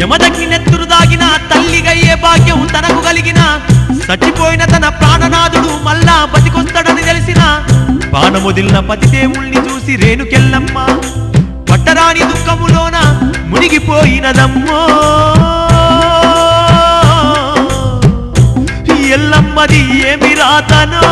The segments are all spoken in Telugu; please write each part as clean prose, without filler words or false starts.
యమదగ్ని నెత్తురు దాగిన తల్లిగయ్యే భాగ్యం తనకు కలిగిన చచ్చిపోయిన తన ప్రాణనాథుడు మళ్ళా బతికొస్తాడని తెలిసిన బాణముదిలిన పతిదేవుల్ని చూసి రేణుకెళ్ళమ్మ పట్టరాని దుఃఖములోన మునిగిపోయినదమ్మో ఎల్లమ్మది ఏమి రాతనో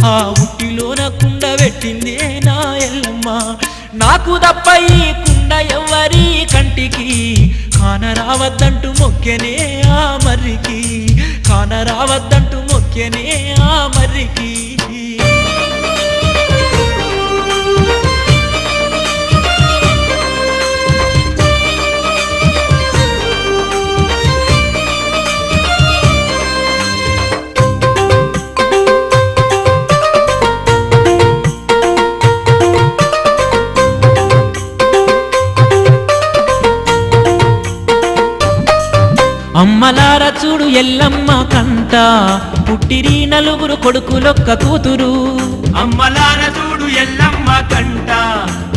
ఆ ఉట్టిలోన కుండ పెట్టిందే నా ఎల్లమ్మ నాకు తప్ప ఈ కుండ ఎవ్వరి కంటికి కానరావద్దంటూ మొక్కెనే ఆ మర్రికి కానరావద్దంటూ మొక్కెనే ఆ మర్రికి అమ్మలార చూడు ఎల్లమ్మ కంట పుట్టిరి నలుగురు కొడుకులొక్క కూతురు అమ్మలార చూడు ఎల్లమ్మ కంట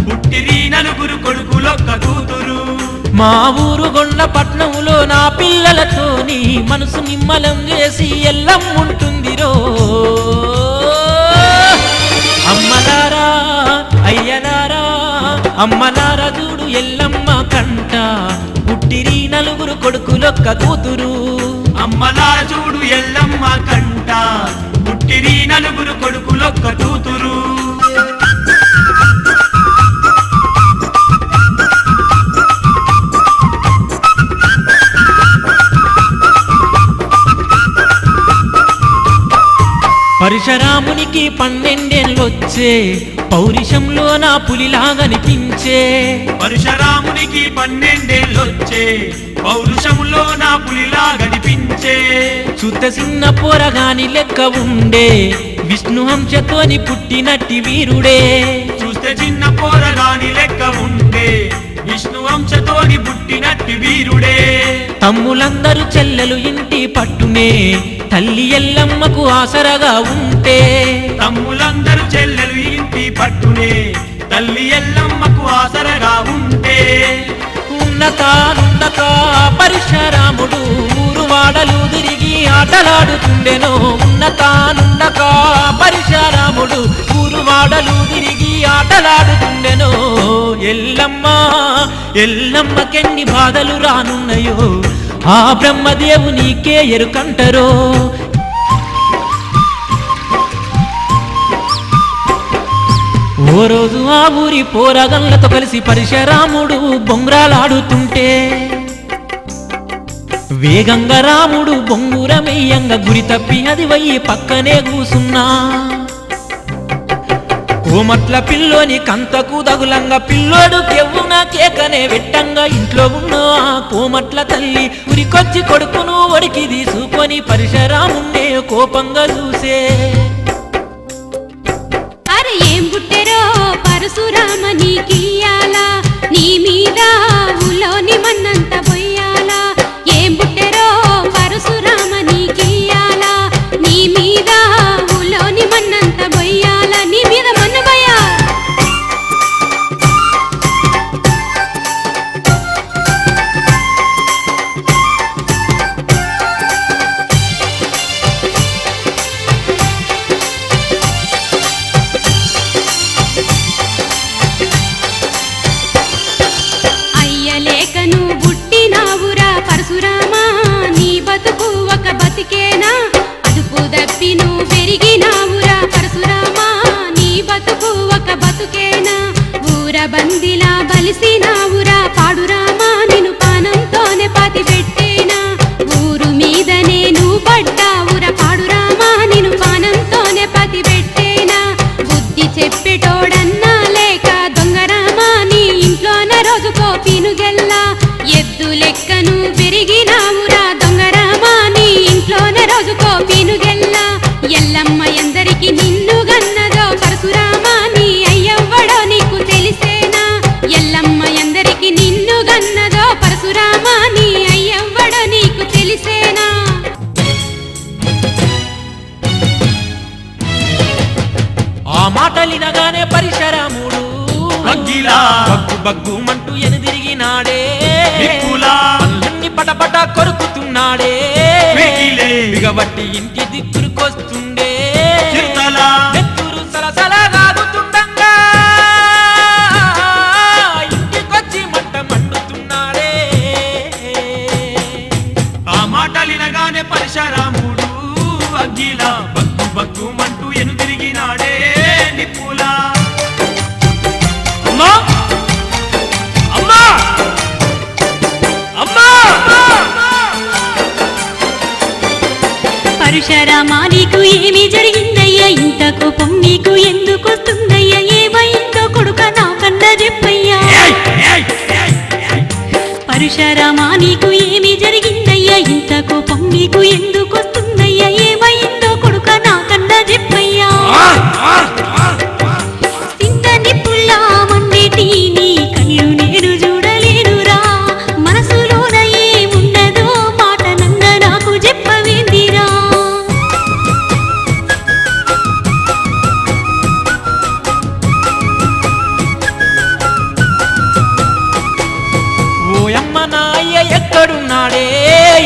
పుట్టిరి నలుగురు కొడుకులొక్క కూతురు మా ఊరు గొండ్లపట్నంలో నా పిల్లలతోని మనసు నిమ్మలం చేసి ఎల్లమ్ముంటుందిరో అమ్మలారా అయ్యలారా అమ్మలారా చూడు ఎల్లమ్మ కంట పుట్టిరి నలుగురు కొడుకులొక్క కూతురు అమ్మలార చూడు ఎల్లమ్మ కంట పుట్టిరి నలుగురు కొడుకులొక్క కూతురు పరశురామునికి 12 ఏళ్ళొచ్చే పౌరుషంలో నా పులిలాగనిపించే పరశురామునికి 12 ఏళ్ళొచ్చే పౌరుషంలో నా పులిలా గనిపించే సుత్త చిన్న పోరగాని లెక్క ఉండే విష్ణు హంసతోని పుట్టినట్టి వీరుడే చూస్తే చిన్న పోరగాని లెక్క ఉండే విష్ణు వంశతోని పుట్టినట్టి వీరుడే తమ్ములందరూ చెల్లెలు ఇంటి పట్టునే తల్లి ఎల్లమ్మకు ఆసరగా ఉంటే తమ్ములందరూ చెల్లెలు ఇంటి పట్టునే తల్లి ఎల్లమ్మకు ఆసరగా ఉంటే ఉన్నతానున్నత పరశురాముడు ఊరు వాడలు తిరిగి ఆటలాడుతుండెను ఉన్నతానున్నత పరశురాముడు ఊరు వాడలు తిరిగి ఆటలాడుతుండెను ఎల్లమ్మ ఎల్లమ్మకెన్ని బాధలు రానున్నాయో ఆ బ్రహ్మదేవునికే ఎరుకంటరో ఓ రోజు ఆ ఊరి పోరగన్లతో కలిసి పరశురాముడు బొంగరాలాడుతుంటే వేగంగా రాముడు బొంగురమెయ్యంగా గురి తప్పి అది వయ్యి పక్కనే కూసున్నా కోమట్ల పిల్లోని కంతకు దగులంగా పిల్లోడు కెవ్వున కేకనే వెట్టంగా ఇంట్లో ఉన్న ఆ కోమట్ల తల్లి ఉరికొచ్చి కొడుకును ఒడికి తీసుకొని పరశురాముణ్ణే కోపంగా చూసే అరే ఏం పుట్టెరో పరశురామ నీకియాలా నీ మీద ఊలోని మన్నంత బొయ్యాలా ఏం పుట్టెరో పరశురామ నీకియాలా నీ మీద ఊలోని మన్నంత బొయ్యాలా నీ మీద మన్న బయ్యా అయ్యలేకను పుట్టినావురా పరశురామా నీ బతుకు ఒక బతికేనా అదుపు దప్పి నువ్వు పెరిగినావురా పరశురామా నీ బతుకు ఒక బతుకేనా ఊర బందిలా బలిసినావురా పాడురామా నిన్ను పానంతోనే పాతి పెట్టేనా ఊరు మీద నేను పడ్డావురా పాడురామా నిన్ను పానంతోనే పాతి పెట్టేనా బుద్ధి చెప్పేటోడన్నా లేక దొంగరామా నీ ఇంట్లోన రోజుకో పీనుగెల్లా ఎద్దు లెక్కను పెరిగినావురా దొంగరామా నీ ఇంట్లోన రోజుకో పీనుగెల్లా ఎల్లమ్మ ఎందరికి నిన్ను గన్నదో పరశురామా నీ అయ్యవ్వడో నీకు తెలిసేనా ఎల్లమ్మ ఎందరికి నిన్ను గన్నదో పరశురామా నీ అయ్యవ్వడో నీకు తెలిసేనా ఆ మాటలినగానే పరశురాముడు అగ్గిలా బగ్గు బగ్గుమంటూ ఎనుదిరిగినాడే దిక్కులా పళ్ళన్ని పటపట కొరుకుతున్నాడే వెకిలే బిగబట్టి ఇంటి దిక్కురుకొస్తుండే చిరుతలా నెత్తురు సలసల రాగుతుండంగా ఇంటికొచ్చి మంట మండుతున్నాడే ఆ మాటలినగానే పరశురాముడు అగ్గిలా బగ్గు బగ్గుమంటూ ఎనుదిరిగినాడే పరశురామా నీకు ఏమి జరిగిందయ్యా ఇంత కోపం నీకు ఎందుకు వస్తుందయ్యా ఏమైందో కొడుక నాకన్నా చెప్పయ్యా పరశురామా నీకు ఏమి జరిగిందయ్యా ఇంత కోపం నీకు ఎందుకు వస్తుందయ్యా ఏమైందో కొడుక నాకన్నా చెప్పయ్యా సిందని పుల్లా మండేటి నీ కళ్ళు నేను చూడలేనురా మనసులోన ఏమున్నదో మాట నంద నాకు చెప్పవేందిరా ఓయమ్మ నాయ్య ఎక్కడున్నాడే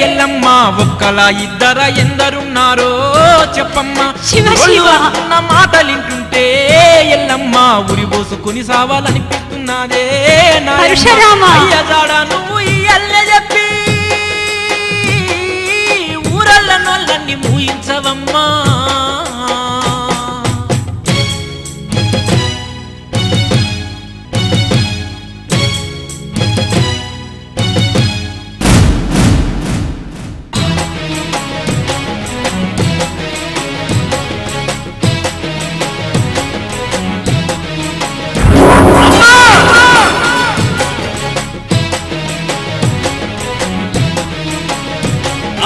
ఎల్లమ్మ ఒక్కలా ఇద్దర ఎందరున్నారో చెప్పమ్మ శివ శివ. ఉన్న మాటలింటుంటే ఎల్లమ్మ ఉరి పోసుకుని సావాలనిపిస్తున్నదే పరశురామ. అయ్య జాడ నువ్వు ఇయ్యల్లే చెప్పి ఊరల్ల నోళ్ళన్ని మూయించవమ్మా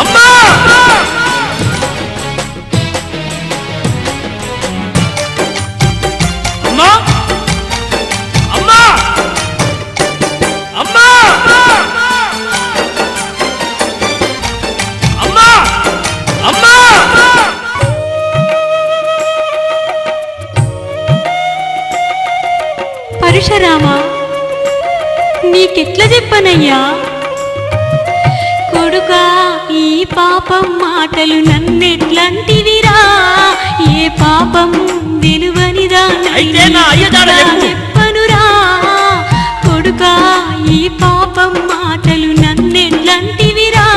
అమ్మా అమ్మా అమ్మా అమ్మా అమ్మా అమ్మా పరశురామా నీకెట్లా చెప్పనయ్యా కొడుకా ఈ పాపం మాటలు నన్నెట్లాంటివిరా ఏ పాపం విలువనిదా అయితే నా అయ్యదాడ చెప్పు. చెప్పనురా కొడుకా ఈ పాపం మాటలు నన్నెట్లాంటివిరా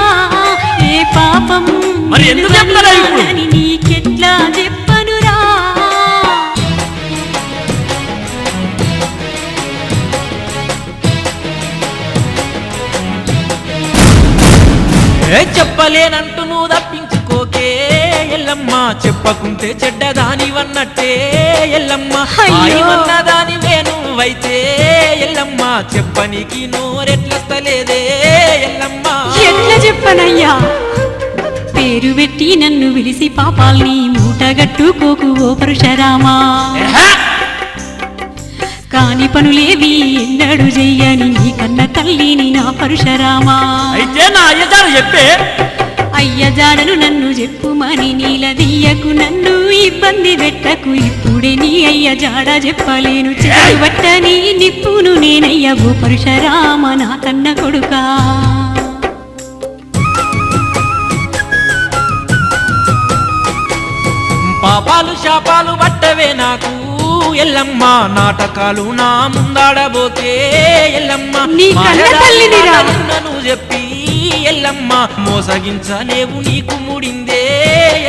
ఏ పాపం మరి ఎందుకు చెప్పరా ఇప్పుడు? విలువనిదానని నీకెట్లా చెప్పనురా చెప్పలేనంటూ నువ్వు తప్పించుకోకే ఎల్లమ్మ చెప్పకుంటే చెడ్డదానివన్నట్టే ఎల్లమ్మ అయ్యో. ఆయమన్నదాని వేణువైతే ఎల్లమ్మ చెప్పనీకి నోరెట్లస్తలేదే ఎల్లమ్మ ఎట్లా చెప్పనయ్యా పేరు పెట్టి నన్ను విలిసి పాపాల్ని మూటగట్టుకోకు ఓ పరశురామా ఏహే! కాని పనులేవి ఎన్నడు చెయ్యని నీ కన్న తల్లిని నా పరశురామా అయితే నా అయ్యదారు చెప్పే అయ్య జాడను నన్ను చెప్పుమని నీలదీయకు నన్ను ఇబ్బంది పెట్టకు ఇప్పుడే నీ అయ్య జాడ చెప్పలేను చెరువట్టని నిప్పును నేనయ్య ఓ పరశురామ నా కన్న కొడుకా పాపాలు శాపాలు పట్టవే నాకు ఎల్లమ్మ నాటకాలు నా ముందాడబోకే ఎల్లమ్మ నీ కన్న తల్లినిరా. నువ్వు చెప్పి ఎల్లమ్మ మోసగించలేవు నీకు ముడిందే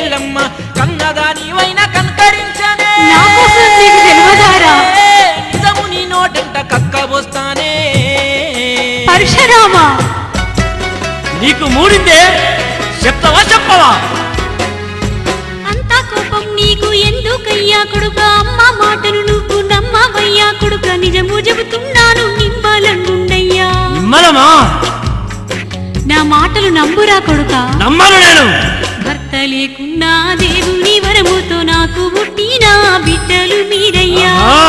ఎల్లమ్మ కన్నదానివైన కనకరించనే నా కోసం నీకు తెలియదారా? నిజము నీ నోటంట కక్కబోస్తానే పరశురామా నీకు మూడిందే చెప్తావా చెప్పవా అంత కోపం నీకు ఎందుకయ్యా కొడుక అమ్మ మాటను నువ్వు నమ్మవయ్యా కొడుక నిజము చెబుతున్నాను నిమ్మలంగుండయ్యా నిమ్మలమా నా మాటలు నమ్మురా కొడుక నమ్మను నేను భర్త లేకున్నా దేవుని వరముతో నాకు పుట్టిన బిడ్డలు మీరయ్యా ఆ,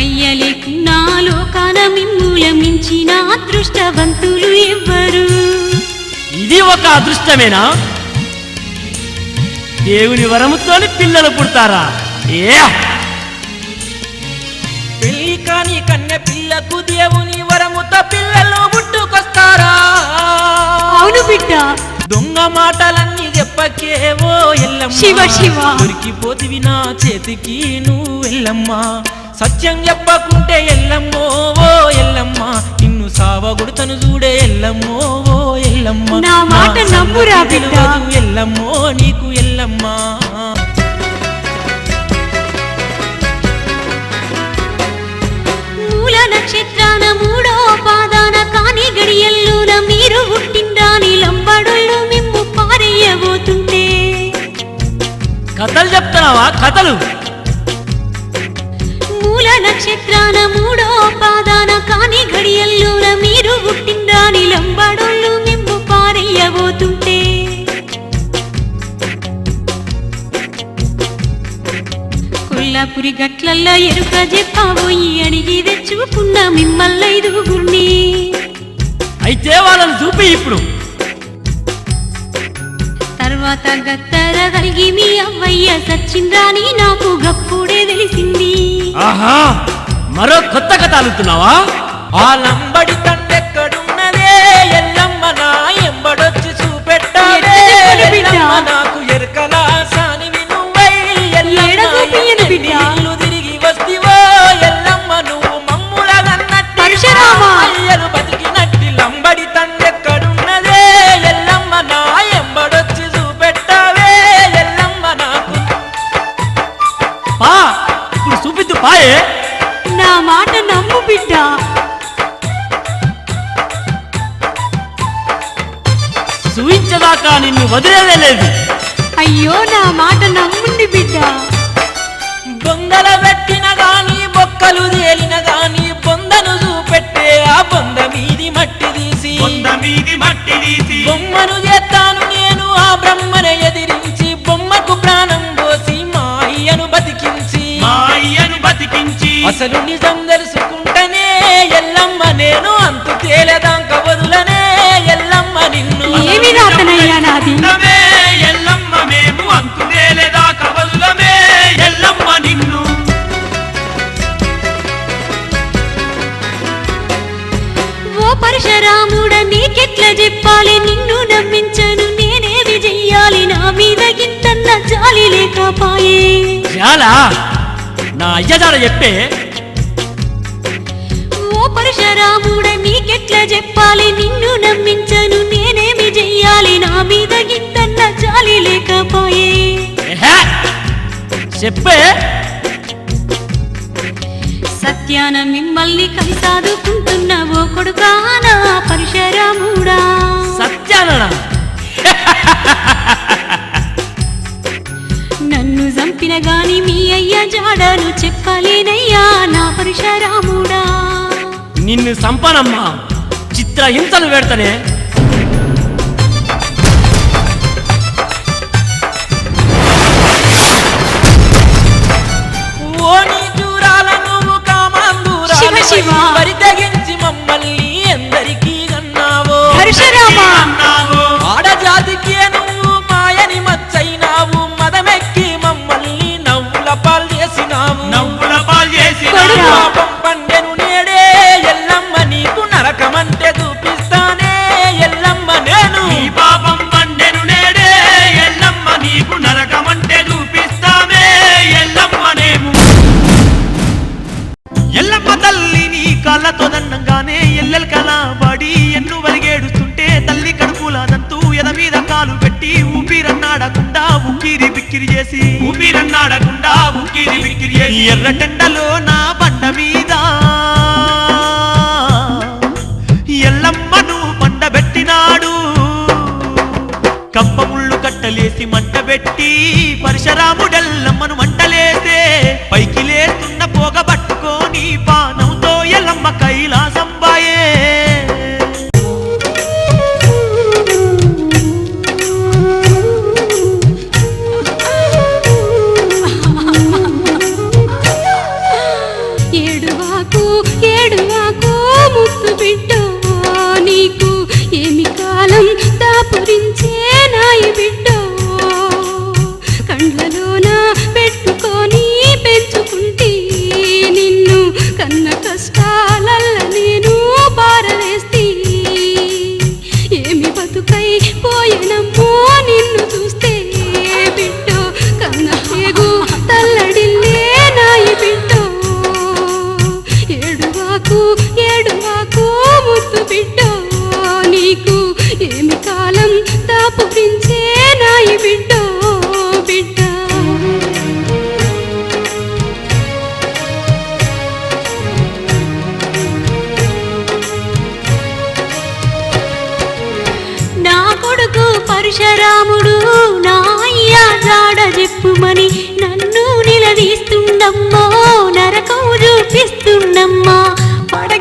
అయ్య లేకున్నా లోకాన మిమ్ముల మించిన అదృష్టవంతులు ఎవ్వరు ఇది ఒక అదృష్టమేనా దేవుని వరముతోని పిల్లలు పుడతారా ఏ పెళ్లి కాని కన్నె పిల్లకు దేవుని వరముతో పిల్లలు పుట్టుకొస్తారా అవును బిడ్డ దొంగ మాటలన్నీ చెప్పకేవో ఎల్లమ్మ శివ శివ. దొరికిపోతివి నా చేతికి నువ్వు ఎల్లమ్మ సత్యం చెప్పకుంటే ఎల్లమ్మో ఓ ఎల్లమ్మ నిన్ను సావగొడుతను చూడే ఎల్లమ్మో ఓ ఎల్లమ్మ నా మాట నా నమ్మురా సంగతి బిడ్డ. తెలియదు ఎల్లమ్మో నీకు ఎల్లమ్మ మూల నక్షత్రాన మూడో పాదాన కాని గడియల్లోన మీరు లంబాడోళ్ళు మిమ్ము పారెయ్యబోతుంటే కథలు చెప్తున్నావా కథలు? మూల నక్షత్రాన మూడో పాదాన కాని గడియల్లోన మీరు పుట్టిండ్రాని లంబాడోళ్ళు మిమ్ము పారెయ్యబోతుంటే కొల్లాపురి గట్లల్లా ఎరుక చెప్పబోయి అడిగి తెచ్చుకున్న మిమ్మల్ని 5గుర్ని. అయితే వాళ్ళని చూపి ఇప్పుడు. తర్వాత గత్తర కలిగి మీ అవ్వయ్య సచ్చిందాని నాకు గప్పుడే తెలిసింది. ఆహా, మరో కొత్త కథ అలుగుతున్నావా? ఆ లంబడి తండెక్కడున్నదే ఎల్లమ్మ నా ఎంబడొచ్చి చూపెట్టాడే ఎక్కడ చెప్పను బిడ్డ? ఎల్లమ్మ నాకు ఎరకలా సానివి నువ్వై ఎల్లమ్మ ఏడ చూపియ్యను బిడ్డ? ఇల్లు తిరిగి వస్తివో ఎల్లమ్మ నువ్వు మమ్ముల నన్నట్టి పరశురామా! అయ్యలు బతికినట్టి లంబడి తండెక్కడున్నదే ఎల్లమ్మ నా ఎంబడొచ్చి చూపెట్టావే ఎల్లమ్మ నాకు. పా, ఇప్పుడు చూపిద్దు పాయే. నా మాట నమ్ము బిడ్డ. చూయించదాకా నిన్ను వదిలేదే లేదు. అయ్యో నా మాట నమ్ముండి బిడ్డ. బొందల పెట్టిన గాని బొక్కలు తేలిన గాని బొందను చూపెట్టే ఆ బొంద మీది మట్టి తీసి బొమ్మను చేస్తాను నేను ఆ బ్రహ్మను ఎదిరించి బొమ్మకు ప్రాణం పోసి మా అయ్యను బతికించి అసలు నిజం తెలుసుకుంటనే ఎల్లమ్మ నేను అంతు తేలేదాంక వదులనే ఎల్లమ్మ నిన్ను. ఏమి రాతనయ్యా నాది? ఎల్లమ్మ మేము అంతుదేలేదా కవలులమే ఎల్లమ్మ నిన్ను. ఓ పరశురాముడ నీకెట్లా చెప్పాలి నిన్ను నమ్మించను నేనేమి చెయ్యాలి నా మీద గింతన్న జాలి లేకపాయే. చాలా నా అయ్యదాడ చెప్పే. ఓ పరశురాముడ నీకెట్లా చెప్పాలి నిన్ను నమ్మించను నేనేమి చెయ్యాలి నా మీద గింతన్న జాలి లేకపాయే. ఏహే, చెప్పే. సత్యాన మిమ్మల్ని కలిసాదుకుంటున్న ఓ కొడుకా నా పరశురాముడా. సత్యాననా? నన్ను చంపిన గాని మీ అయ్య జాడను చెప్పలేనయ్యా నా పరశురాముడా. నిన్ను సంపనమ్మా, చిత్ర హింసలు పెడతనే. ఓ నీ దూరాల నువ్వు కామాందూరాలు శివ శివ. వరి తెగించి మమ్మల్ని ఎందరికీ అన్నావో పరశురామా అన్నావు ఆడజాతికే నువ్వు మాయని మచ్చైనావు మదమెక్కి మమ్మల్ని నవ్వుల పాలు చేసినావు నవ్వుల పాలు చేసి కొడుకా. పాపం పండెను నేడే ఎల్లమ్మ నీకు నరకమంటే చూపిస్తానే ఎల్లమ్మ నేను. నీ పాపం పండెను నేడే ఎల్లమ్మ నీకు నరకమంటే చూపిస్తామే ఎల్లమ్మ నేము. ఎల్లమ్మ తల్లి నీ కళ్ళతో దండంగానే ఎల్లెల్ కలబడి ఎన్ను వలిగేడుస్తుంటే తల్లి కడుపులాదంతూ ఎద మీద కాలు పెట్టి ఊపిరన్నాడకుండా ఉక్కిరి బిక్కిరి చేసి ఎర్రటెండలో నా బండ మీద ఎల్లమ్మను పండబెట్టినాడు. కంపముళ్ళు కట్టలేసి మంటబెట్టి పరశురాముడెల్లమ్మను మంటలేసే పైకి లేస్తున్న పోగ పట్టుకొని పానంతో ఎల్లమ్మ కైలాసంబాయే. ఏడువాకు ఏడువాకు ముద్దు బిడ్డ నీకు ఏమి కాలం దాపురించే నాయి బిడ్డ కండ్లలోన పెట్టుకొని పెంచుకుంటే నిన్ను కన్న కష్టాలల్ల నేను పారవేస్తే ఏమి బతుకై పోయినమ్మో నిన్ను చూస్తే బిడ్డ కన్న పేగు తల్లడిల్లే నాయి బిడ్డ ఏడువాకు ఏడువాకు ముద్దు బిడ్డ నీకు ఏమి కాలం దాపురించే నాయి బిడ్డ బిడ్డ.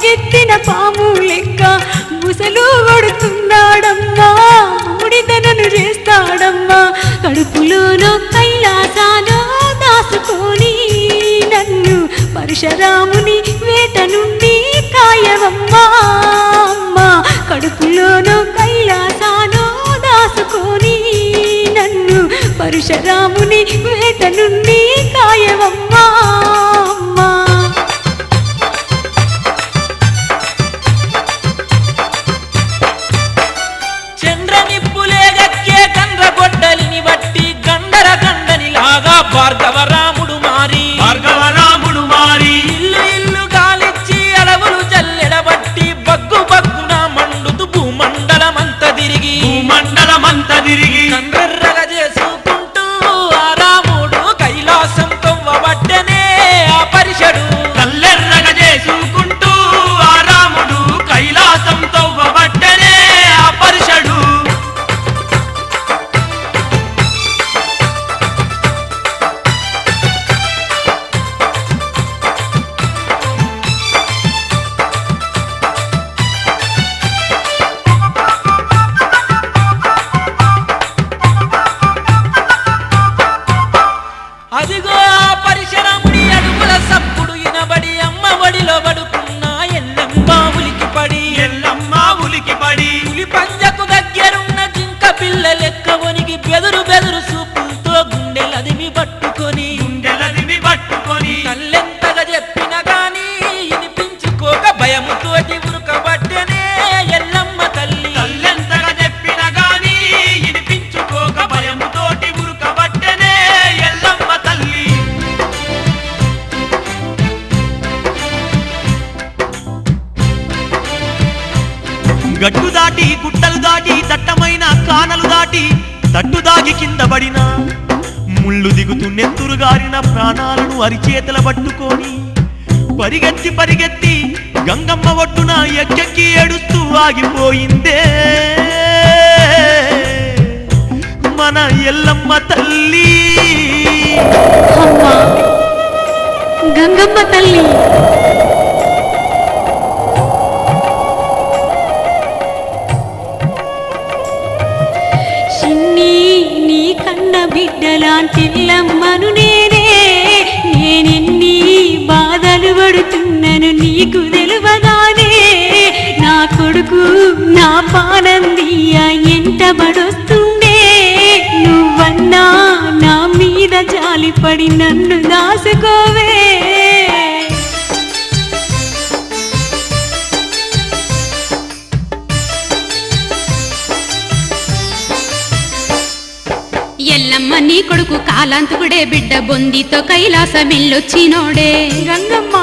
పడగెత్తిన పాము లెక్క ముసలు కొడుతున్నాడమ్మా మూడిదనను చేస్తాడమ్మా కడుపులోనో కైలాసాలో దాసుకొని నన్ను పరశురాముని వేట నుండి కాయవమ్మా అమ్మా కడుపులోనో కైలాసాలో దాసుకొని నన్ను పరశురాముని వేట నుండి కాయవమ్మా అమ్మా చంద్రనిప్పులేగక్కే గండ్రగొడ్డలిని బట్టి గండర గండనిలాగా భార్గవరాముడు మారి ఇల్లు ఇల్లు గాలిచ్చి అడవులు జల్లెడబట్టి బగ్గు బగ్గున మండుతూ భూమండలమంత తిరిగి కండ్రెర్రగా చేసుకుంటూ ఆ రాముడు కైలాసం తవ్వబట్టనే ఆ పరిషడు కల్లెర్రగా చేసుకుంటూ ఆ రాముడు కైలాసం తవ్వబట్టనే ఆ పరిషడు అదిగో ఆ పరశురాముడి అడుగుల సప్పుడు ఇనబడి అమ్మ ఒడిలో పడుకున్న ఎల్లమ్మ ఉలికి పడి పులి పంజకు దగ్గరున్న జింక పిల్ల లెక్క వణికి బెదురు సూపులతో గుండెలదిమి పట్టుకొని తల్లెంతగా చెప్పిన గాని వినిపించుకోక భయముతోటి ఉరకబట్టనే ఎల్లమ్మ తల్లి తల్లెంతగా చెప్పిన గాని వినిపించుకోక భయముతోటి ఉరకబట్టనే ఎల్లమ్మ తల్లి గట్టు దాటి గుట్టలు దాటి దట్టమైన కానలు దాటి తట్టు దాగి కింద పడిన ముళ్ళు దిగుతూ నెత్తురుగారిన ప్రాణాలను అరిచేతల పట్టుకొని పరిగెత్తి గంగమ్మ ఒడ్డున ఎక్కెక్కి ఏడుస్తూ ఆగిపోయిందే మన ఎల్లమ్మ తల్లి అమ్మా గంగమ్మ తల్లి చిన్ని నీ కన్న బిడ్డలాంటి ఎల్లమ్మను నేనెన్ని బాధలు పడుతున్నాను నీకు తెలువగానే నా కొడుకు నా పానందియ ఎంట బడొస్తుండే నువ్వన్నా నా మీద జాలిపడి నన్ను దాసుకోవే ఎల్లమ్మ నీ కొడుకు కాలాంతకుడే బిడ్డ బొందితో కైలాసమెల్లొచ్చినోడే గంగమ్మ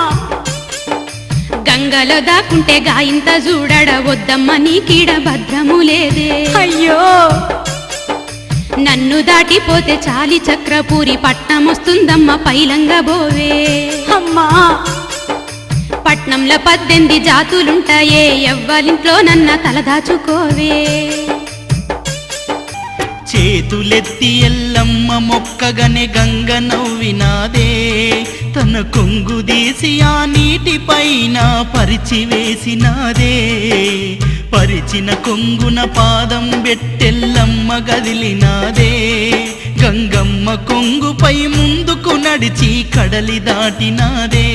గంగలో దాకుంటే గాయింత చూడడ వద్దమ్మ నీ కీడ భద్రము లేదే అయ్యో నన్ను దాటిపోతే చాలి చక్రపూరి పట్నం వస్తుందమ్మ పైలంగా బోవే అమ్మా పట్నంలో 18 జాతులుంటాయే ఎవ్వరింట్లో నన్న తలదాచుకోవే చేతులెత్తి ఎల్లమ్మ మొక్కగనే గంగ నవ్వినాదే తన కొంగు తీసి ఆ నీటిపైన పరిచి వేసినాదే పరిచిన కొంగున పాదం బెట్టెల్లమ్మ గదిలినాదే గంగమ్మ కొంగుపై ముందుకు నడిచి కడలి దాటినాదే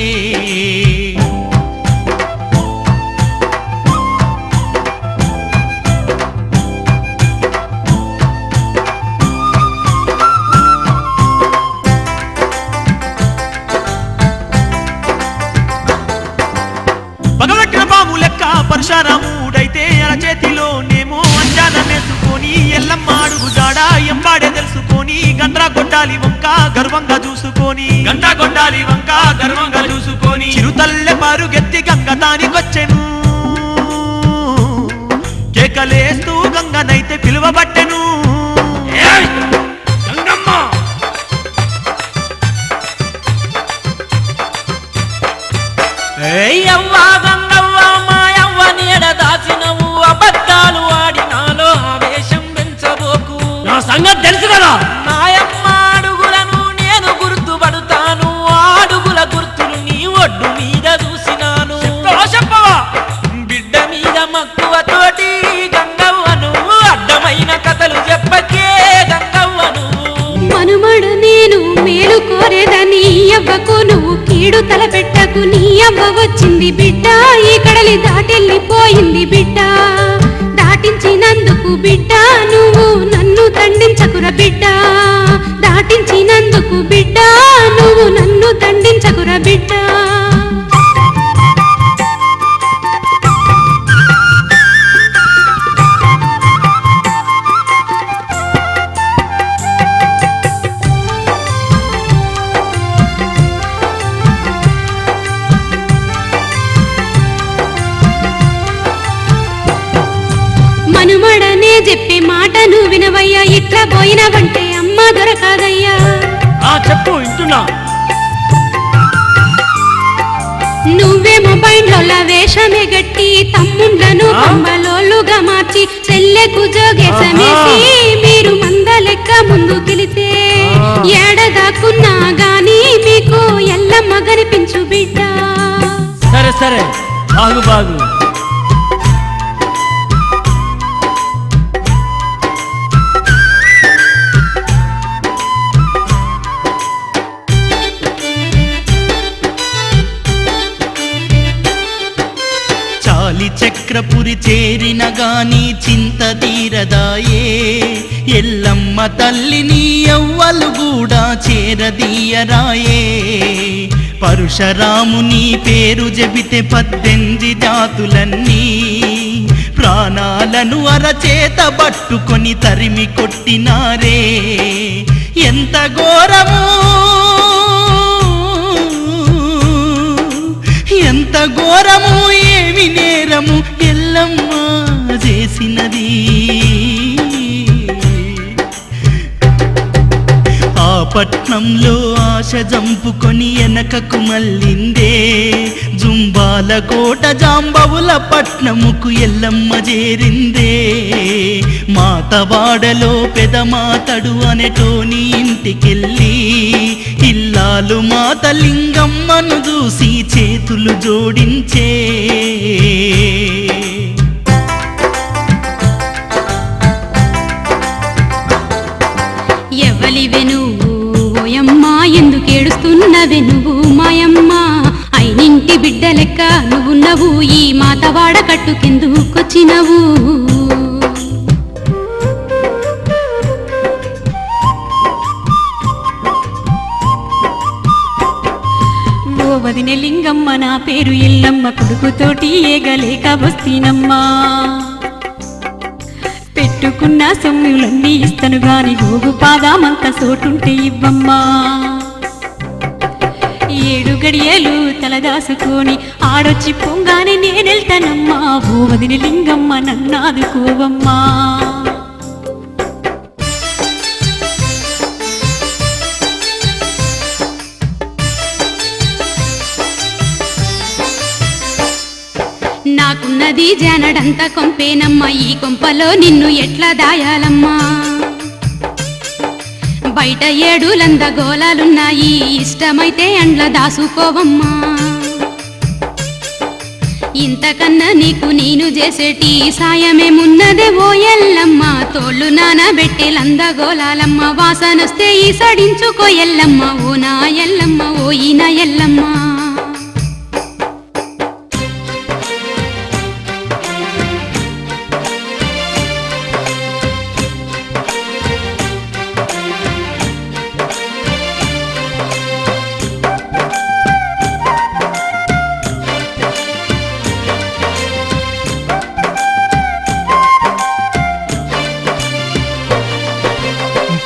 పగలట్టిన పాము లెక్క పరశురాముడైతే అరచేతిలోనేమో అంజాననేసుకొని ఎల్లమ్మ అడుగు జాడ ఎంబాడే తెలుసుకొని గండ్రా గొడ్డాలి వంక గర్వంగా చూసుకొని చిరుతల్లె పరుగెత్తి గంగ తానికొచ్చెను కేకలేస్తూ గంగనైతే పిలువబట్టెను అవ్వా గంగవ్వ మాయవ్వ నీడ దాచినవు అబద్ధాలు ఆడినాలో ఆవేశం పెంచబోకు నా సంగతి తెలుసు కదా నాయమ్మ అడుగులను నేను గుర్తుపడుతాను ఆ అడుగుల గుర్తులు నీ ఒడ్డు మీద చూసినాను చెప్పవా కీడు తలపెట్టకు నీ అవ్వ వచ్చింది బిడ్డ ఈ కడలి దాటెళ్ళిపోయింది బిడ్డ దాటించినందుకు బిడ్డ నువ్వు నన్ను దండించకుర బిడ్డ దాటించినందుకు బిడ్డ నువ్వు నన్ను దండించకుర బిడ్డ మనుమడనే చెప్పే మాటను వినవయ్యా ఇట్లా పోయినవంటే అమ్మ దొరకదయ్యా చెప్పు ఇంటున్నా నువ్వే మొబైల్లో వేషమే గట్టి తమ్ముండ్లను పంబలోళ్ళుగా మార్చి చెల్లెకు జోగేసమేసి మీరు మంద లెక్క ముందుకెళితే ఏడదాకున్నా గాని మీకు ఎల్లమ్మ కనిపించు బిడ్డ సరే సరే బాగు బాగు చక్రపురి చేరిన గాని చింత తీరదాయే ఎల్లమ్మ తల్లిని ఎవ్వలు కూడా చేరదీయరాయే పరశురాముని పేరు చెబితే 18 జాతులన్నీ ప్రాణాలను అరచేత పట్టుకొని తరిమి కొట్టినారే ఎంత ఘోరము ఎంత ఘోరము ఏమి నేరము ఎల్లమ్మ చేసినది ఆ పట్నంలో ఆశ జంపుకొని వెనకకు మళ్ళిందే జుంబాల కోట జాంబవుల పట్నముకు ఎల్లమ్మ చేరిందే మాతవాడలో పెదమాతడు అనేటోని ఇంటికెళ్ళి ఇల్లాలు మాత లింగమ్మను చూసి చేతులు జోడించే ఎవలివె నువ్వు ఓయమ్మా ఎందుకేడుస్తున్నవె నువ్వు మాయమ్మ అయినింటి బిడ్డ లెక్క నువ్వున్నవు ఈ మాతవాడ కట్టుకెందుకొచ్చినవు ఓ వదినె లింగమ్మ నా పేరు ఎల్లమ్మ కొడుకుతోటి ఏగలేక వస్తీనమ్మా పెట్టుకున్న సొమ్ములన్నీ ఇస్తను గాని గోగు పాదామంత సోటుంటే ఇవ్వమ్మా 7 గడియలు తలదాసుకొని ఆడొచ్చి పొంగానే నేనెళ్తానమ్మా ఓ వదిన లింగమ్మ నన్నాదుకోవమ్మా నాకున్నది జానడంత కొంపేనమ్మా ఈ కొంపలో నిన్ను ఎట్లా దాయాలమ్మా బయట 7 లందగోళాలున్నాయి ఇష్టమైతే అండ్ల దాసుకోవమ్మా ఇంతకన్నా నీకు నేను చేసేటి సాయమేమున్నదే ఓ ఎల్లమ్మ తోళ్ళు నానబెట్టి లందగోళాలమ్మ వాసనొస్తే ఈ సడించుకో ఎల్లమ్మ ఓ నా ఎల్లమ్మ ఓ ఈన ఎల్లమ్మ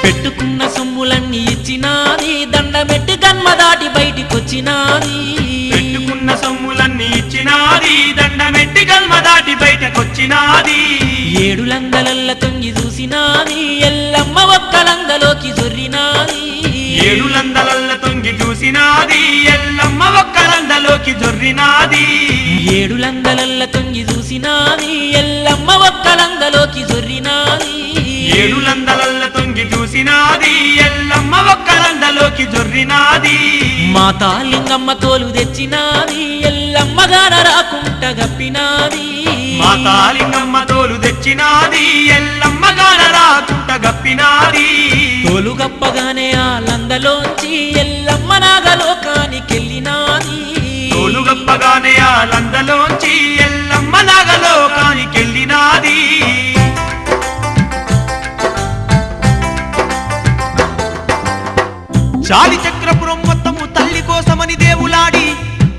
పెట్టుకున్న సొమ్ములన్నీ ఇచ్చినాది దండమెట్టి గన్మ దాటి బయటికొచ్చినాది పెట్టుకున్న సొమ్ములన్నీ ఇచ్చినాది దండమెట్టి గల్మ దాటి బయటకొచ్చినాది 7 లంగలల్ల తొంగి చూసినాది ఎల్లమ్మ ఒక్కలంగలోకి జొర్రినాది 7 లందలల్ల తొంగి చూసినాది ఎల్లమ్మ ఒక్కలందలోకి జొర్రినాది 7 లంగలల్ల తొంగి చూసినాది ఎల్లమ్మ ఒక్కలంగలోకి జొర్రినాది 7 లందలల్ల తొంగి చూసినాది ఎల్లమ్మ ఒక్కలందలోకి జొర్రినాది మాతా లింగమ్మ తోలు తెచ్చినాది ఎల్లమ్మ గాన రాకుంట గప్పినాది మాతా లింగమ్మ తోలు తెచ్చినాది ఎల్లమ్మ గాన రాకుంట గప్పినాది తోలు గప్పగానే ఆ లందలోంచి ఎల్లమ్మ నాగలోకానికెళ్ళినాది తెలియకుండానే ఆ లందలోంచి ఎల్లమ్మ నాగలోకానికెళ్ళినాది. చాలి చక్రపురం మొత్తము తల్లి కోసమని దేవులాడి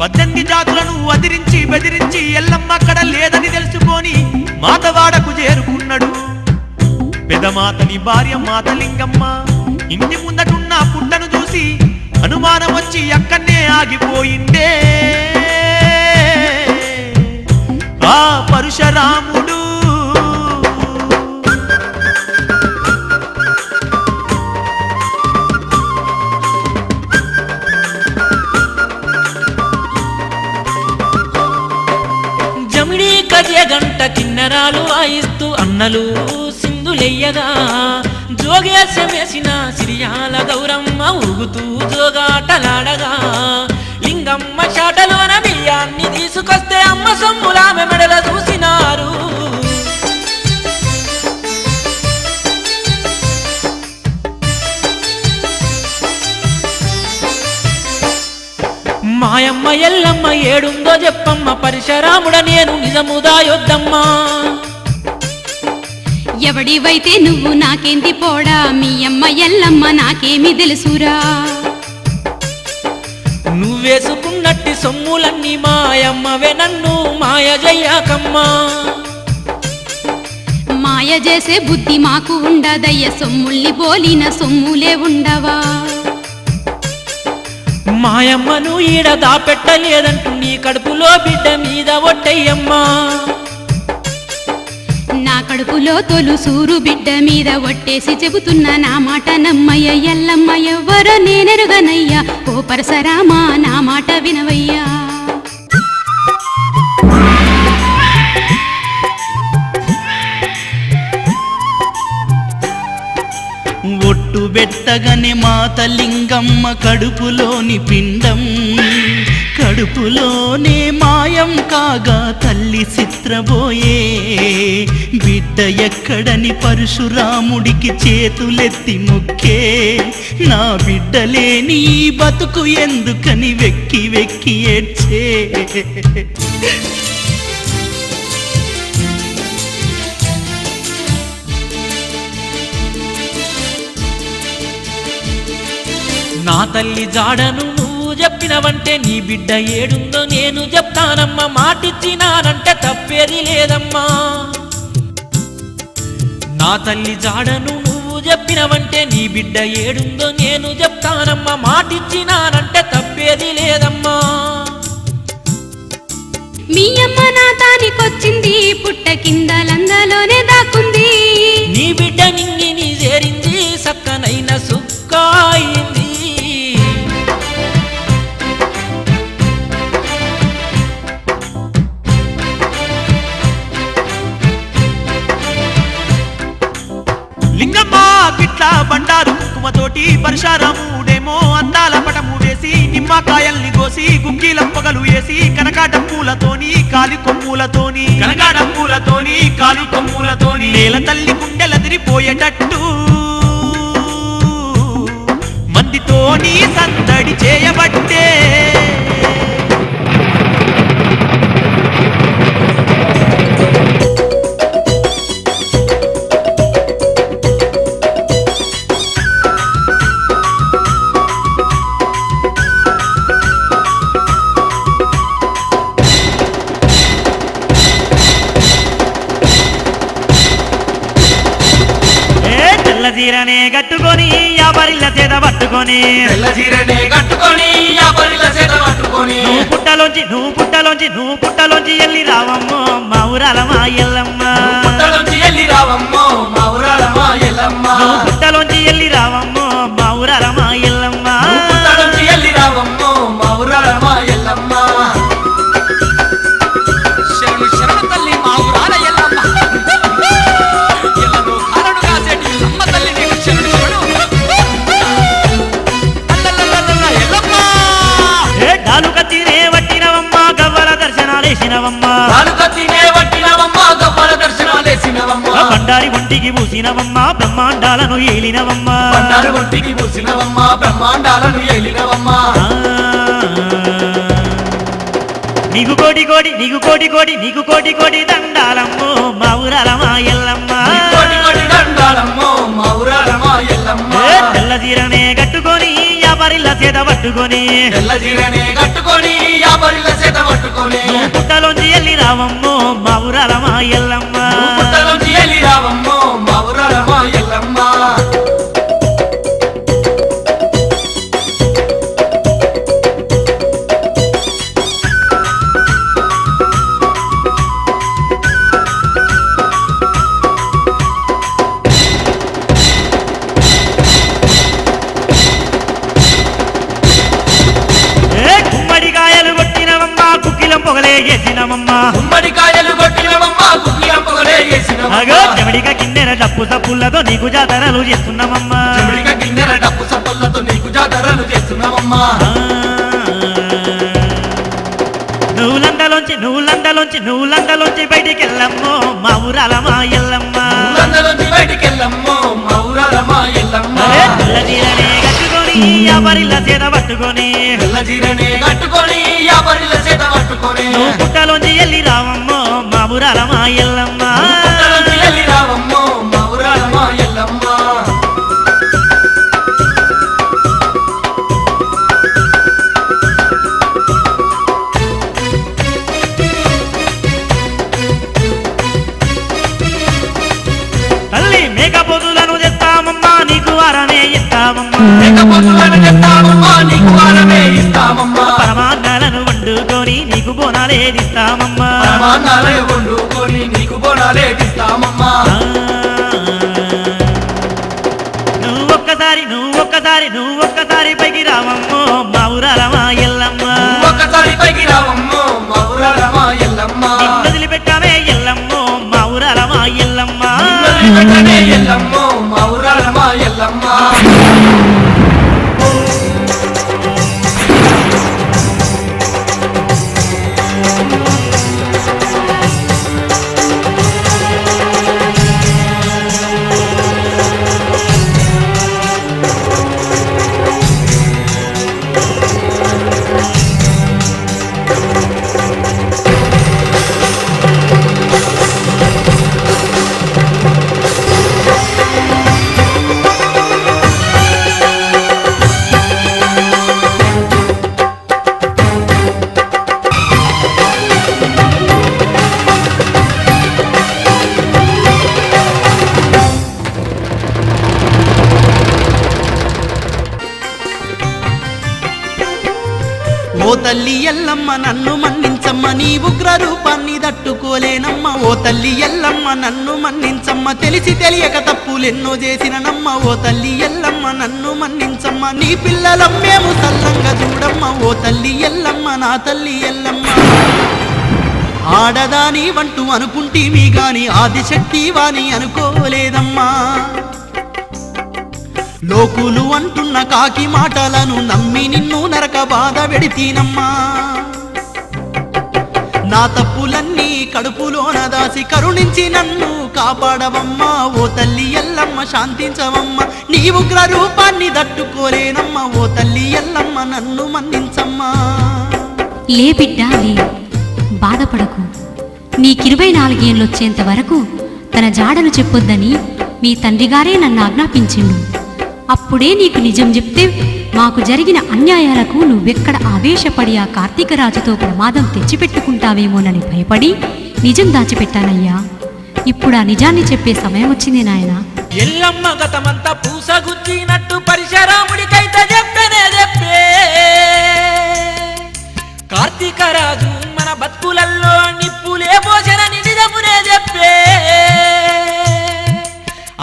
18 జాతులను అదిరించి బెదిరించి ఎల్లమ్మ అక్కడ లేదని తెలుసుకొని మాతవాడకు చేరుకున్నాడు. పెదమాతని భార్య మాతలింగమ్మ ఇంటి ముందటున్న పుట్టను చూసి అనుమానం వచ్చి అక్కడనే ఆగిపోయిందే ఆ పరశురాముడు. జమిడి కజే గంట కిన్నరాలు వాయిస్తూ అన్నలు సింధులెయ్యగా జోగేశమేసిన సిరియాల గౌరమ్మ ఊగుతూ జోగాటలాడగా లింగమ్మ చాటలోన బియ్యాన్ని తీసుకొస్తే అమ్మ సొమ్ములామె మెడల చూసినారు. మాయమ్మ ఎల్లమ్మ ఏడుందో చెప్పమ్మ పరశురాముడ నేను నిజముదా యొద్దమ్మా. ఎవడివైతే నువ్వు నాకేంది పోడా, మీ అమ్మ ఎల్లమ్మ నాకేమి తెలుసురా. నువ్వేసుకున్నట్టి సొమ్ములన్నీ మాయమ్మవే నన్ను మాయ జయ్యాకమ్మా. మాయ చేసే బుద్ధి మాకు ఉండదయ్య, సొమ్ముల్ని బోలిన సొమ్ములే ఉండవా. మాయమ్మను ఈడ దాపెట్టలేదంటూ నీ కడుపులో బిడ్డ మీద ఒట్టయ్యమ్మా. నా కడుపులో తొలుసూరు బిడ్డ మీద ఒట్టేసి చెబుతున్నా నా మాట నమ్మయ్య ఎల్లమ్మ ఎవ్వరో నేనెరుగనయ్యా. ఓ పరశురామా నా మాట వినవయ్యా. ఒట్టు బెట్టగానే మాతలింగమ్మ కడుపులోని పిండం కడుపులోనే మాయం కాగా తల్లి చిత్రబోయే. బిడ్డ ఎక్కడని పరశురాముడికి చేతులెత్తి మొక్కే. నా బిడ్డ లేని ఈ బతుకు ఎందుకని వెక్కి వెక్కి ఏడ్చే. నా తల్లి జాడను నువ్వు చెప్పినవంటే నీ బిడ్డ ఏడుందో నేను చెప్తానమ్మా. మాటిచ్చినానంటే తప్పేది లేదమ్మా. నా తల్లి జాడను నువ్వు చెప్పినవంటే నీ బిడ్డ ఏడుందో నేను చెప్తానమ్మా. మాటిచ్చినానంటే తప్పేది లేదమ్మా. మీ అమ్మ నా తానికొచ్చింది, పుట్ట కింద లందలోనే దాక్కుంది. నీ బిడ్డ నింగిని చేరింది, సక్కనైన సుక్క అయింది. లింగమ్మ గిట్ల బండారు కుంకుమతోటి పరశురాముడేమో అందాల పటము వేసి నిమ్మకాయల్ని కోసి గుగ్గిలం పొగలు వేసి కనకాటం పూలతోని కాలి కొమ్ములతోని నేల తల్లి గుండెలదిరిపోయేటట్టు మందితోని సందడి చేయబట్టే. తెల్లజీరనే కట్టుకొని యాబరిల్ల చేత పట్టుకొని నువ్వు పుట్టలోంచి ఎల్లి రావమ్మో మా ఊరాల మా ఎల్లమ్మ. నువ్వు పుట్టలోంచి ఎల్లి రావమ్మో మా ఊరాల మా ఎల్లమ్మ. శరణు తల్లి మా ఊరాల ఎల్లమ్మ. ఎల్లను కాలను కాసేటి అమ్మ తల్లి నీకు శరణు శరణు. అల్లల్లల్లల్ల ఎల్లమ్మ. ఏ డాలు కత్తినే వట్టినవమ్మ గవ్వల దర్శనాలేసినవమ్మ. బండారి ఒంటికి పూసినవమ్మ బ్రహ్మాండాలను ఏలినవమ్మ. నీకు కోటి కోటి నీకు కోటి కోటి నీకు కోటి కోటి దండాలమ్మో మా ఊరాల మా ఎల్లమ్మ తెల్ల జీరనే కట్టుకొని యాపరిల్ల చేత పట్టుకొని నువ్వు పుట్టలోంచి ఎల్లి రావమ్మో మా ఊరాల మా ఎల్లమ్మ గుమ్మడికాయలు కొట్టినవమ్మ కుక్కిలం పొగలే చేసినవమ్మ అగో చెమడిక కిన్నెర డప్పు సప్పులతో నీకు జాతరలు చేస్తున్నామమ్మా నువ్వులందలోంచి బయటికి వెళ్ళమ్మో మా ఊరాల మా ఎల్లమ్మ తెల్ల జీరనే కట్టుకొని యాపరిల్ల చేత పట్టుకొని నువ్వు పుట్టలోంచి ఎల్లి రావమ్మో మా ఊరాల మా ఎల్లమ్మ తల్లి మేకపోతులను తెస్తామమ్మా నీకు వారమే ఇస్తామమ్మా పరమాన్నాలను వండుకొని నీకు బోనాలేదిస్తామమ్మా నువ్వు ఒక్కసారి పైకి రావమ్మో మా ఊరాల మా ఎల్లమ్మ వదిలిపెట్టమే ఎల్లమ్మో మా ఊరాల మా ఎల్లమ్మ ఓ తల్లి ఎల్లమ్మ నన్ను మన్నించమ్మ నీ ఉగ్ర రూపాన్ని తట్టుకోలేనమ్మ ఓ తల్లి ఎల్లమ్మ నన్ను మన్నించమ్మ తెలిసి తెలియక తప్పులెన్నో చేసిననమ్మ ఓ తల్లి ఎల్లమ్మ నన్ను మన్నించమ్మ నీ పిల్లలం మేము సల్లంగా చూడమ్మ ఓ తల్లి ఎల్లమ్మ నా తల్లి ఎల్లమ్మ ఆడదాని వంటూ అనుకుంటేమి గాని ఆదిశక్తి వాని అనుకోలేదమ్మా లోకులు అంటున్న కాకి మాటలను నమ్మి నిన్ను నరక బాధ పెడితీనమ్మా నా తప్పులన్నీ కడుపులోన దాసి కరుణించి నన్ను కాపాడవమ్మా ఓ తల్లి ఎల్లమ్మ శాంతించవమ్మ నీ ఉగ్ర రూపాన్ని తట్టుకోలేనమ్మా ఓ తల్లి ఎల్లమ్మ నన్ను మన్నించమ్మా లే బిడ్డా లే, బాధపడకు. నీకు24 ఏళ్ళొచ్చేంత వరకు తన జాడను చెప్పొద్దని మీ తండ్రిగారే నన్ను ఆజ్ఞాపించిండు. అప్పుడే నీకు నిజం చెప్తే మాకు జరిగిన అన్యాయాలకు నువ్వెక్కడ ఆవేశపడి ఆ కార్తీకరాజుతో ప్రమాదం తెచ్చిపెట్టుకుంటావేమోనని భయపడి నిజం దాచిపెట్టానయ్యా. ఇప్పుడు ఆ నిజాన్ని చెప్పే సమయం వచ్చింది నాయన. ఎల్లమ్మ గతమంతా పూసగుచ్చినట్టు పరశురాముడికైతే చెప్పే కార్తీక రాజు మన బతుకులల్లో నిప్పులే పోసనని నిజమునే చెప్పే.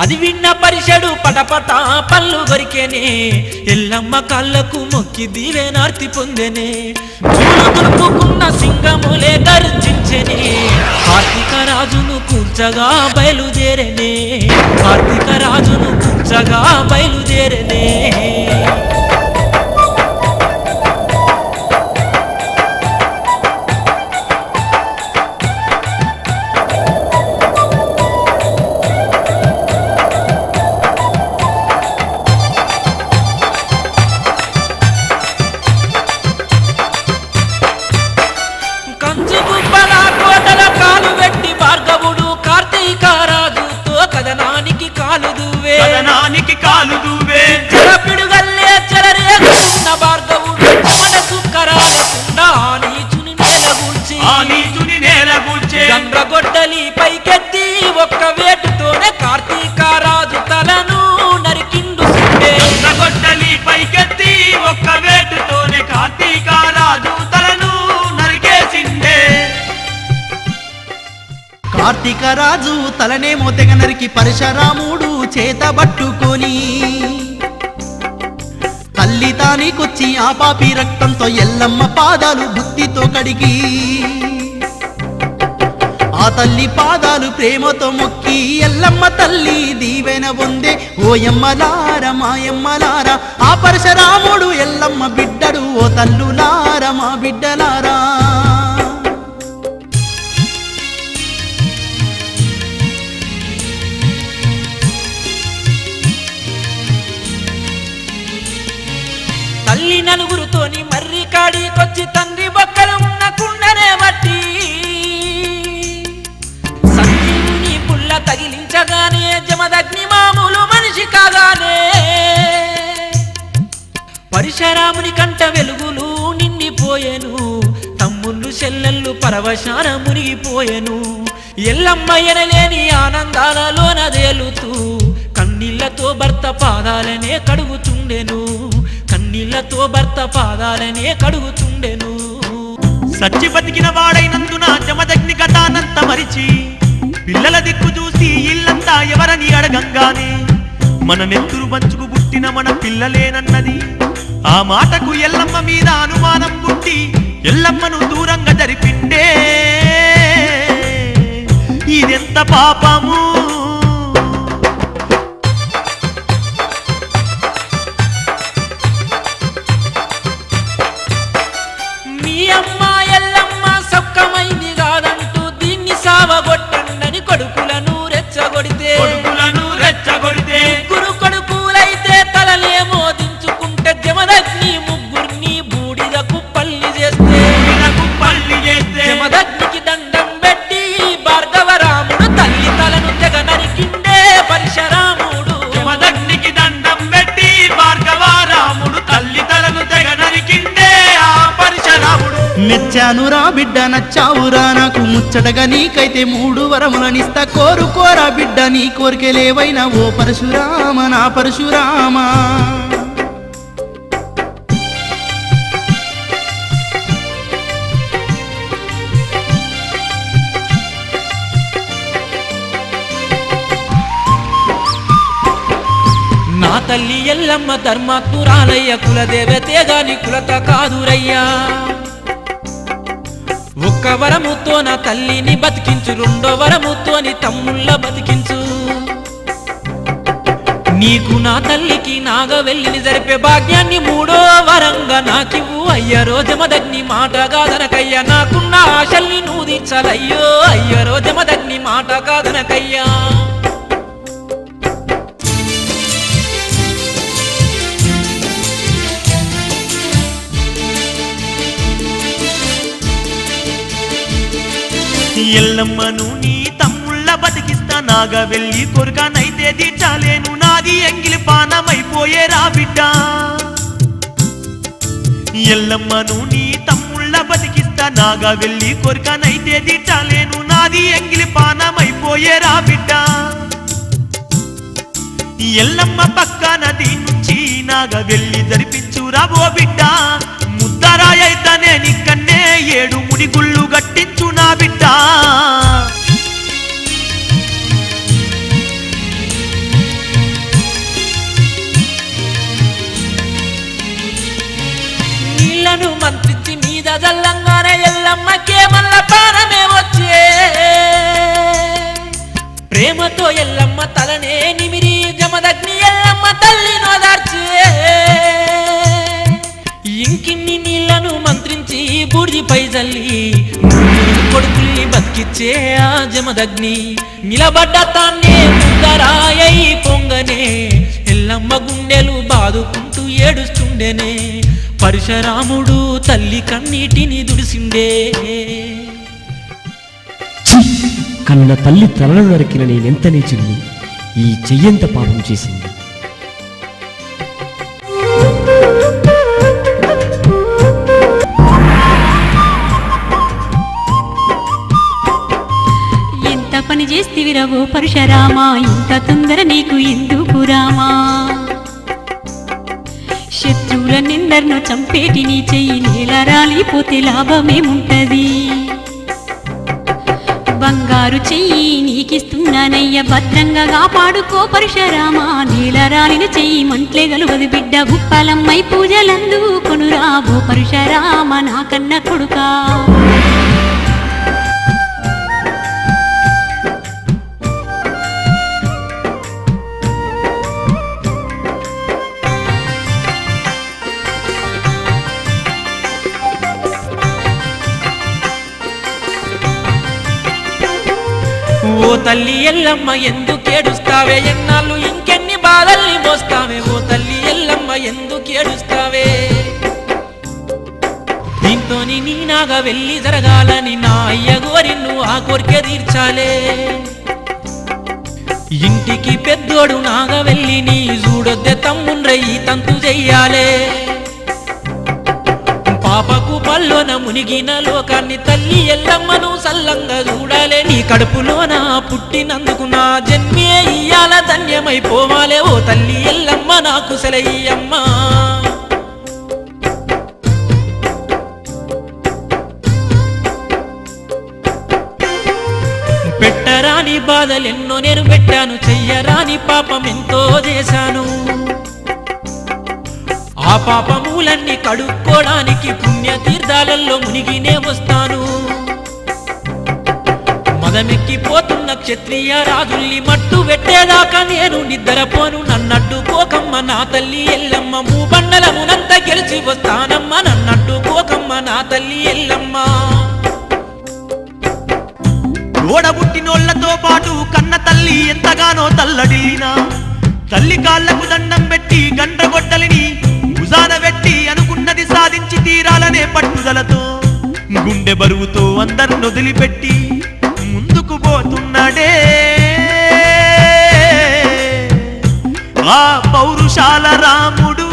అది విన్న పరిషడు పటపట పళ్ళు కొరికేనే, ఎల్లమ్మ కాళ్ళకు మొక్కి దీవెనార్తి పొందెనే. తులుపుకున్న సింగములే గర్జించెనే, కార్తీక రాజును కూర్చగా బయలుదేరనే, కార్తీక రాజును కూర్చగా బయలుదేరనే. పాదాలు దూవే చెరపిడుగల్లే చెలరేగుతున్న భార్గవు వెంటమడ సుక్కరాలకుండా నీచుని నేలగూల్చి ఆ నీచుని నేలగూల్చే గండ్రగొడ్డలి పైకెత్తి ఒక్క వేటుతోనే కార్తీక రాజు తలను నరికిండు సుండే గొడ్డలి పైకెత్తి ఒక్క వేటుతోనే కార్తీక రాజు తలను నరికేసిండే కార్తీక రాజు తలనేమో తెగ నరికి పరశురాముడు చేత పట్టుకొని తల్లి తానికొచ్చి ఆ పాపి రక్తంతో ఎల్లమ్మ పాదాలు భక్తితో కడిగి ఆ తల్లి పాదాలు ప్రేమతో మొక్కి ఎల్లమ్మ తల్లి దీవెన పొందే ఓయమ్మలార మాయమ్మలార ఆ పరశురాముడు ఎల్లమ్మ బిడ్డడు ఓ తల్లులార మా బిడ్డలారా తల్లి నలుగురుతోని మర్రి కాడికొచ్చి తండ్రి బొక్కలు ఉన్న కుండనే బట్టి సంజీవుని పుల్ల తగిలించగానే జమదగ్ని మామూలు మనిషి కాగానే పరశురాముని కంట వెలుగులు నిండిపోయెను తమ్ముళ్ళు చెల్లెళ్ళు పరవశాన మునిగిపోయెను ఎల్లమ్మ ఎనలేని ఆనందాలలోన తేలుతూ కన్నీళ్లతో భర్త పాదాలనే కడుగుచుండెను కన్నీళ్లతో భర్త పాదాలనే కడుగుచుండెను సచ్చి బతికిన వాడైనందున జమదగ్ని గతానంత మరిచి పిల్లల దిక్కు చూసి ఇల్లంతా ఎవరని అడగంగానే మన నెత్తురు పంచుకు పుట్టిన మన పిల్లలేనన్నది ఆ మాటకు ఎల్లమ్మ మీద అనుమానం పుట్టి ఎల్లమ్మను దూరంగా జరిపిండే ఇదెంత పాపము మీ అమ్మ ఎల్లమ్మ సొక్కమైంది కాదంటూ దీన్ని సావగొట్టండని కొడుకులను రెచ్చగొడితే ముగ్గురు కొడుకులైతే తలలేమో దించుకుంటే జమదగ్ని ముగ్గురిని బూడిదకు పల్లి చేస్తే జమదగ్నికి దండం పెట్టి భార్గవరాముడు తల్లి తలను తెగ నరికిండే పరశురాముడు జమదగ్నికి దండం పెట్టి భార్గవరాముడు తల్లి తలను తెగ నరికిండే ఆ పరశురాముడు మెచ్చానురా బిడ్డ నచ్చావురా నాకు ముచ్చటగా నీకైతే 3 వరములనిస్తా కోరుకోరా బిడ్డ నీ కోరికలేవైనా ఓ పరశురామ నా పరశురామ నా తల్లి ఎల్లమ్మ ధర్మాత్మురాలయ్య కులదేవతే గాని కులత కాదురయ్యా ఒక్క వరముతో నా తల్లిని బతికించు 2వ వరముతోని తమ్ముళ్ళ బతికించు నీకు నా తల్లికి నాగవెల్లిని జరిపే భాగ్యాన్ని 3వ వరంగా నాకివ్వు అయ్యరో జమదగ్ని మాట కాదనకయ్యా నాకున్న ఆశల్ని నువ్వు తీర్చాలయ్యో అయ్యరో జమదగ్ని మాట కాదనకయ్యా ఎల్లమ్మను నీ తమ్ముళ్ళ బతికిస్తా నాగా వెళ్ళి కొరకనైతే తీర్చాలేను నాది ఎంగిలి పానమైపోయేరా బిడ్డ ఎల్లమ్మను నీ తమ్ముళ్ళ బతికిస్తా నాగా వెళ్ళి కొరకనైతే తీర్చాలేను నాది ఎంగిలి పానమైపోయేరా బిడ్డ ఎల్లమ్మ పక్క నది నుంచి నాగా వెళ్ళి జరిపించురా ఓ బిడ్డ ముద్దరాయైతనే నిక్కన్నే 7 ముడిగుళ్ళు గట్టించు నా బిడ్డ నీళ్లను మంత్రించి మీద జల్లంగానే ఎల్లమ్మకే మల్ల పానమే వచ్చే ప్రేమతో ఎల్లమ్మ తలనే నిమిరి జమదగ్ని ఎల్లమ్మ తల్లి నోదార్చే ఇంకిన్ని నీళ్లను మంత్రించి బూడిదిపై జల్లి కొడుకుల్ని బతికిచ్చే ఆ జమదగ్ని నిలబడ్డ తాన్నే ముద్దరాయై పొంగనే ఎల్లమ్మ గుండెలు బాదుకుంటూ ఏడుస్తుండేనే పరశురాముడు తల్లి కన్నీటిని దుడిసిండే కన్న తల్లి తలను నరికిన నేనెంత నీచుడిని ఈ చెయ్యంత పాపం చేసింది చేస్తివిరవో పరశురామా ఇంత తొందర నీకు ఎందుకు రామా శత్రువులనెందరినో చంపేటి నీ చెయ్యి నేల రాలిపోతే లాభమేముంటది బంగారు చెయ్యి నీకిస్తున్నానయ్య భద్రంగా కాపాడుకో పరశురామా నేల రాలిన చెయ్యి మంట్లే గలువదు బిడ్డ ఉప్పలమ్మై పూజలందుకొనురా ఓ పరశురామ నా కన్న కొడుకా ఓ తల్లి ఎల్లమ్మ ఎందుకేడుస్తావే ఎన్నాళ్ళు ఇంకెన్ని బాధల్ని మోస్తావే ఓ తల్లి ఎల్లమ్మ ఎందుకేడుస్తావే దీంతోని నీ నాగా వెళ్ళి జరగాలని నా అయ్య గోరి నువ్వు ఆ కోరిక తీర్చాలే ఇంటికి పెద్దోడు నాగా వెళ్ళి నీ చూడొద్దే తమ్ముండ్ర ఈ తంతు చెయ్యాలే పాపకు పల్లోన మునిగిన లోకాన్ని తల్లి ఎల్లమ్మను సల్లంగా చూడాలే నీ కడుపులోన పుట్టినందుకు నా జన్మే ఇయ్యాల ధన్యమైపోవాలే ఓ తల్లి ఎల్లమ్మ నాకు సెలయ్యమ్మ పెట్టరాని బాధలెన్నో నేను పెట్టాను చెయ్యరాని పాపం ఎంతో చేశాను ఆ పాపములన్నీ కడుక్కోడానికి పుణ్యతీర్థాలలో మునిగినే వస్తాను మదమెక్కిపోతున్న క్షత్రియ రాజుల్ని మట్టు పెట్టేదాకా నేను నిద్రపోను నన్నట్టుకోకమ్మ నా తల్లి ఎల్లమ్మ మూబండలమునంత గెలిచి వస్తానమ్మ నన్నట్టుకోకమ్మ నా తల్లి ఎల్లమ్మ ఓడబుట్టినోళ్లతో పాటు కన్న తల్లి ఎంతగానో తల్లడిల్లినా తల్లి కాళ్లకు దండం పెట్టి గండ్రగొడ్డలిని భుజాన పెట్టి అనుకున్నది సాధించి తీరాలనే పట్టుదలతో గుండె బరువుతో అందరిని వదిలిపెట్టి ముందుకు పోతున్నాడే ఆ పౌరుషాల రాముడు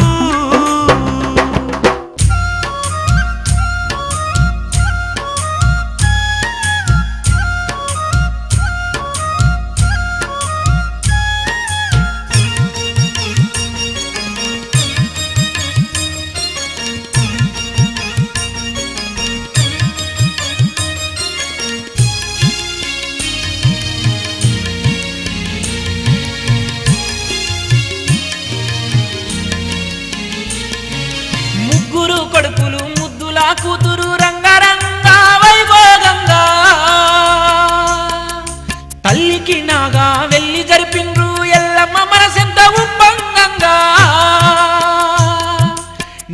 కొడుకులు ముద్దులా కూతురు రంగరంగా వైభోగంగా తల్లికి నాగా వెళ్ళి జరిపిండ్రు ఎల్లమ్మ మనసెంత ఉప్పంగంగా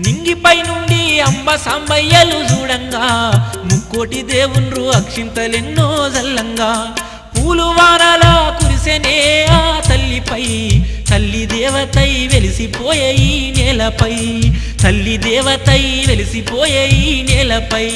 నింగిపై నుండి అంబ సాంబయ్యలు చూడంగా ముక్కోటి దేవుండ్రు అక్షింతలెన్నో జల్లంగా పూలు వానలా కురిసెనే ఆ తల్లిపై తల్లి దేవతై వెలిసిపోయే ఈ నేలపై తల్లి దేవతై వెలిసిపోయే ఈ నేలపై